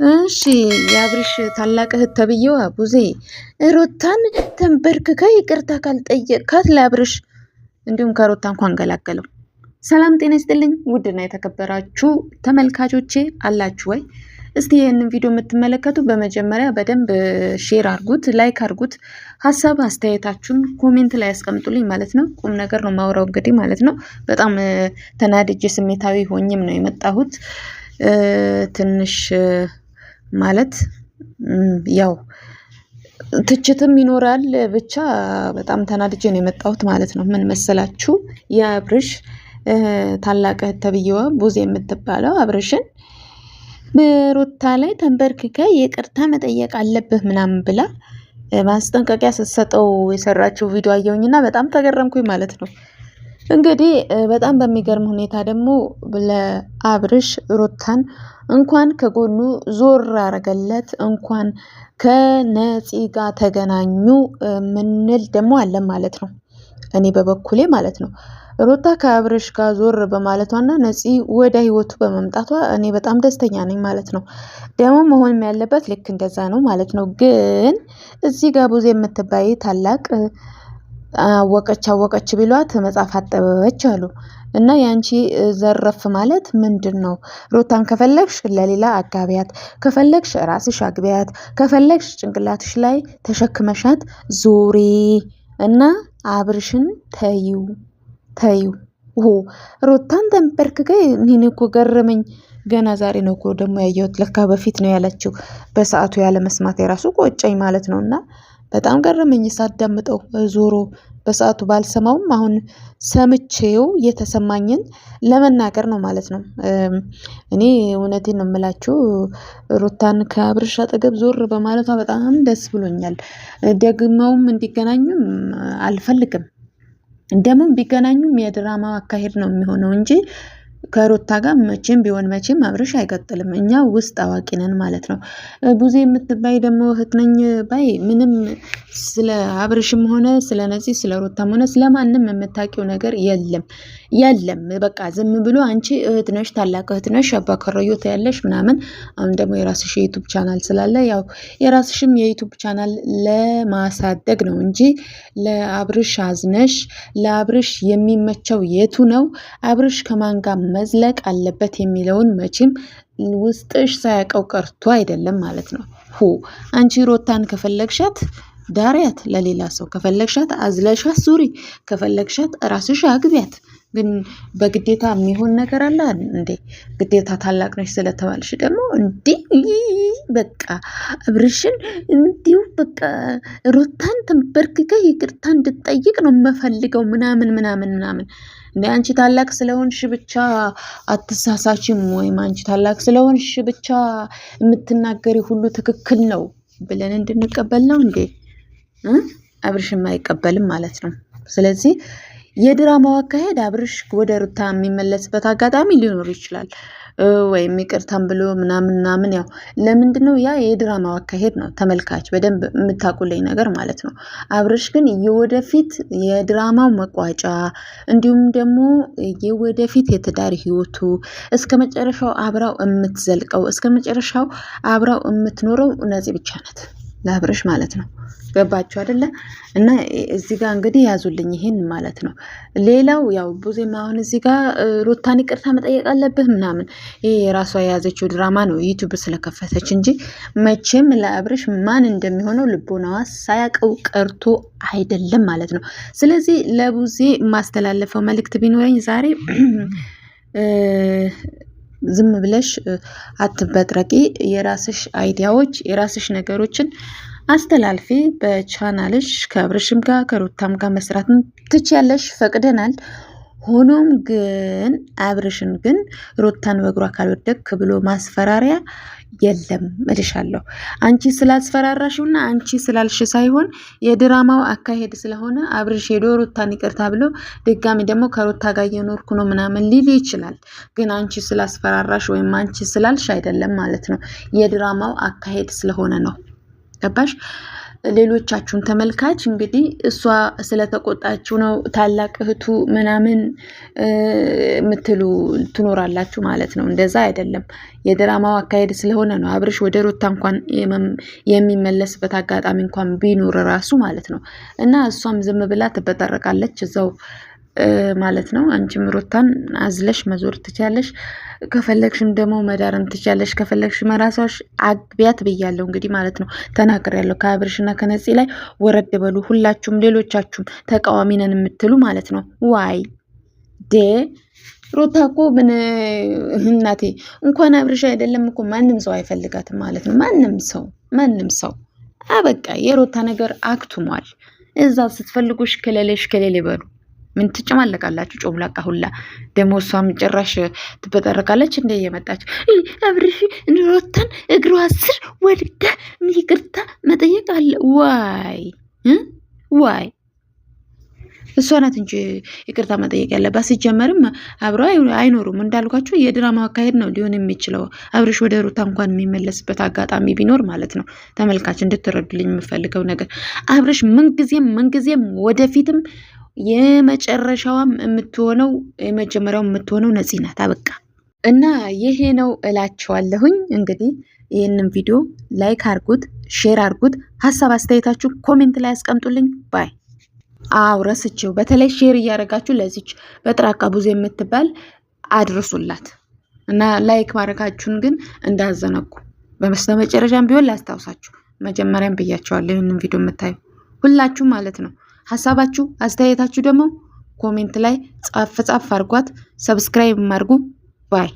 እሺ የአብርሽ ታላቅ እህት ተብዬዋ ቡዜ ሩታን ተንበርክካ ይቅርታ ካልጠየቃት ለአብርሽ እንዲሁም ከሩታ እንኳን ገላገለው። ሰላም ጤና ይስጥልኝ ውድና የተከበራችሁ ተመልካቾቼ አላችሁ ወይ? እስቲ ይህንን ቪዲዮ የምትመለከቱ በመጀመሪያ በደንብ ሼር አርጉት፣ ላይክ አርጉት፣ ሀሳብ አስተያየታችሁን ኮሜንት ላይ ያስቀምጡልኝ ማለት ነው። ቁም ነገር ነው ማውራው እንግዲህ ማለት ነው። በጣም ተናድጄ ስሜታዊ ሆኝም ነው የመጣሁት ትንሽ ማለት ያው ትችትም ይኖራል። ብቻ በጣም ተናድጄ ነው የመጣሁት ማለት ነው። ምን መሰላችሁ? የአብርሽ ታላቅ እህት ተብዬዋ ቡዜ የምትባለው አብርሽን በሩታ ላይ ተንበርክከ ይቅርታ መጠየቅ አለብህ ምናምን ብላ ማስጠንቀቂያ ስትሰጠው የሰራችው ቪዲዮ አየሁኝና በጣም ተገረምኩኝ ማለት ነው። እንግዲህ በጣም በሚገርም ሁኔታ ደግሞ ለአብርሽ ሩታን እንኳን ከጎኑ ዞር አረገለት፣ እንኳን ከነፂ ጋር ተገናኙ ምንል ደግሞ አለ ማለት ነው። እኔ በበኩሌ ማለት ነው ሩታ ከአብርሽ ጋር ዞር በማለቷና ነፂ ወደ ህይወቱ በመምጣቷ እኔ በጣም ደስተኛ ነኝ ማለት ነው። ደግሞ መሆንም ያለበት ልክ እንደዛ ነው ማለት ነው። ግን እዚህ ጋር ቡዜ የምትባይ ታላቅ አወቀች ቢሏት መጽሐፍ አጠበበች አሉ እና ያንቺ ዘረፍ ማለት ምንድን ነው? ሩታን ከፈለግሽ ለሌላ አጋቢያት፣ ከፈለግሽ ራስሽ አግቢያት፣ ከፈለግሽ ጭንቅላትሽ ላይ ተሸክመሻት ዙሪ እና አብርሽን ተዩ። ሩታን ተንበርክከ እኔን እኮ ገረመኝ። ገና ዛሬ ነው እኮ ደግሞ ያየሁት። ለካ በፊት ነው ያለችው። በሰዓቱ ያለ መስማት የራሱ ቆጨኝ ማለት ነው። እና በጣም ገረመኝ ሳዳምጠው ዞሮ በሰዓቱ ባልሰማውም አሁን ሰምቼው የተሰማኝን ለመናገር ነው ማለት ነው። እኔ እውነቴን ነው የምላችሁ ሩታን ከአብርሽ አጠገብ ዞር በማለቷ በጣም ደስ ብሎኛል። ደግመውም እንዲገናኙም አልፈልግም። ደግሞ ቢገናኙም የድራማ አካሄድ ነው የሚሆነው እንጂ ከሩታ ጋር መቼም ቢሆን መቼም አብርሽ አይቀጥልም። እኛ ውስጥ አዋቂ ነን ማለት ነው። ቡዜ የምትባይ ደግሞ እህት ነኝ ባይ ምንም ስለ አብርሽም ሆነ ስለ ነፂ ስለ ሩታም ሆነ ስለማንም የምታውቂው ነገር የለም። በቃ ዝም ብሎ አንቺ እህት ነሽ፣ ታላቅ እህት ነሽ፣ አባከረዮት ያለሽ ምናምን። አሁን ደግሞ የራስሽ የዩቲዩብ ቻናል ስላለ ያው የራስሽም የዩቲዩብ ቻናል ለማሳደግ ነው እንጂ ለአብርሽ አዝነሽ ለአብርሽ የሚመቸው የቱ ነው አብርሽ ከማን ጋር መዝለቅ አለበት የሚለውን መቼም ውስጥሽ ሳያውቀው ቀርቶ አይደለም ማለት ነው። አንቺ ሮታን ከፈለግሻት ዳሪያት ለሌላ ሰው፣ ከፈለግሻት አዝለሻት ዙሪ፣ ከፈለግሻት ራስሽ አግቢያት። ግን በግዴታ የሚሆን ነገር አለ እንዴ? ግዴታ ታላቅ ነሽ ስለተባልሽ ደግሞ እንዴ በቃ አብርሽን እንዲሁ በቃ ሩታን ተንበርክከ ይቅርታ እንድትጠይቅ ነው የምፈልገው ምናምን እንደ አንቺ ታላቅ ስለሆንሽ ብቻ አትሳሳችም፣ ወይም አንቺ ታላቅ ስለሆንሽ ብቻ የምትናገሪ ሁሉ ትክክል ነው ብለን እንድንቀበል ነው እንዴ? አብርሽም አይቀበልም ማለት ነው። ስለዚህ የድራማው አካሄድ አብርሽ ወደ ሩታ የሚመለስበት አጋጣሚ ሊኖር ይችላል፣ ወይም ይቅርታም ብሎ ምናምን ያው ለምንድነው ያ የድራማው አካሄድ ነው። ተመልካች በደንብ የምታውቁልኝ ነገር ማለት ነው። አብርሽ ግን የወደፊት የድራማው መቋጫ እንዲሁም ደግሞ የወደፊት የትዳር ህይወቱ እስከ መጨረሻው አብራው የምትዘልቀው እስከ መጨረሻው አብራው የምትኖረው ነፂ ብቻ ናት፣ ለአብርሽ ማለት ነው። ገባችሁ አይደለ? እና እዚህ ጋር እንግዲህ ያዙልኝ ይሄን ማለት ነው። ሌላው ያው ቡዜማ አሁን እዚህ ጋር ሩታን ይቅርታ መጠየቅ አለብህ ምናምን ይሄ የራሷ የያዘችው ድራማ ነው ዩቲዩብ ስለከፈተች እንጂ መቼም ለአብርሽ ማን እንደሚሆነው ልቦናዋ ሳያውቀው ቀርቶ አይደለም ማለት ነው። ስለዚህ ለቡዜ የማስተላለፈው መልእክት ቢኖረኝ ዛሬ ዝም ብለሽ አትበጥረቂ። የራስሽ አይዲያዎች የራስሽ ነገሮችን አስተላልፊ። በቻናልሽ ከአብርሽም ጋር ከሩታም ጋር መስራት ትችያለሽ፣ ፈቅደናል። ሆኖም ግን አብርሽን ግን ሩታን በእግሯ ካልወደቅ ብሎ ማስፈራሪያ የለም እልሻለሁ። አንቺ ስላስፈራራሽውና አንቺ ስላልሽ ሳይሆን የድራማው አካሄድ ስለሆነ አብርሽ ሄዶ ሩታን ይቅርታ ብሎ ድጋሚ ደግሞ ከሩታ ጋር እየኖርኩ ነው ምናምን ሊል ይችላል። ግን አንቺ ስላስፈራራሽ ወይም አንቺ ስላልሽ አይደለም ማለት ነው። የድራማው አካሄድ ስለሆነ ነው። ገባሽ? ሌሎቻችሁን ተመልካች እንግዲህ እሷ ስለተቆጣችሁ ነው ታላቅ እህቱ ምናምን የምትሉ ትኖራላችሁ ማለት ነው። እንደዛ አይደለም። የድራማው አካሄድ ስለሆነ ነው። አብርሽ ወደ ሩታ እንኳን የሚመለስበት አጋጣሚ እንኳን ቢኖር ራሱ ማለት ነው እና እሷም ዝም ብላ ትበጠረቃለች እዛው ማለት ነው። አንቺም ሩታን አዝለሽ መዞር ትቻለሽ፣ ከፈለግሽም ደግሞ መዳርም ትቻለሽ፣ ከፈለግሽ መራሳሽ አግቢያት ብያለሁ እንግዲህ ማለት ነው። ተናግሬያለሁ። ከአብርሽና ከነፂ ላይ ወረድ በሉ ሁላችሁም፣ ሌሎቻችሁም ተቃዋሚ ነን የምትሉ ማለት ነው። ዋይ ዴ ሩታ እኮ ምን እናቴ እንኳን አብርሽ አይደለም እኮ ማንም ሰው አይፈልጋትም ማለት ነው። ማንም ሰው አበቃ። የሩታ ነገር አክቱሟል። እዛ ስትፈልጉሽ ክለሌሽ ክለሌ በሉ። ምን ትጨማለቃላችሁ? ጮምላቃ ሁላ ደግሞ እሷም ጭራሽ ትበጠረቃለች። እንደ እየመጣች አብርሽ ሩታን እግሯ ስር ወድቃ ይቅርታ መጠየቅ አለ። ዋይ እሷ ናት እንጂ ይቅርታ መጠየቅ ያለባት። ሲጀመርም አብረው አይኖሩም። እንዳልኳችሁ የድራማ አካሄድ ነው ሊሆን የሚችለው። አብርሽ ወደ ሩታ እንኳን የሚመለስበት አጋጣሚ ቢኖር ማለት ነው። ተመልካች እንድትረዱልኝ የምፈልገው ነገር አብርሽ ምንጊዜም ወደፊትም የመጨረሻዋም የምትሆነው የመጀመሪያው የምትሆነው ነፂ ናት። አበቃ እና ይሄ ነው እላችኋለሁኝ። እንግዲህ ይህንን ቪዲዮ ላይክ አርጉት፣ ሼር አርጉት። ሀሳብ አስተያየታችሁ ኮሜንት ላይ አስቀምጡልኝ። ባይ ረስቼው በተለይ ሼር እያደረጋችሁ ለዚች በጥራቃ ብዙ የምትባል አድርሱላት እና ላይክ ማድረጋችሁን ግን እንዳዘነጉ። በመጨረሻም ቢሆን ላስታውሳችሁ፣ መጀመሪያም ብያቸዋለሁ። ይህንን ቪዲዮ የምታዩ ሁላችሁ ማለት ነው ሀሳባችሁ አስተያየታችሁ ደግሞ ኮሜንት ላይ ጻፍ አርጓት። ሰብስክራይብ አድርጉ። ባይ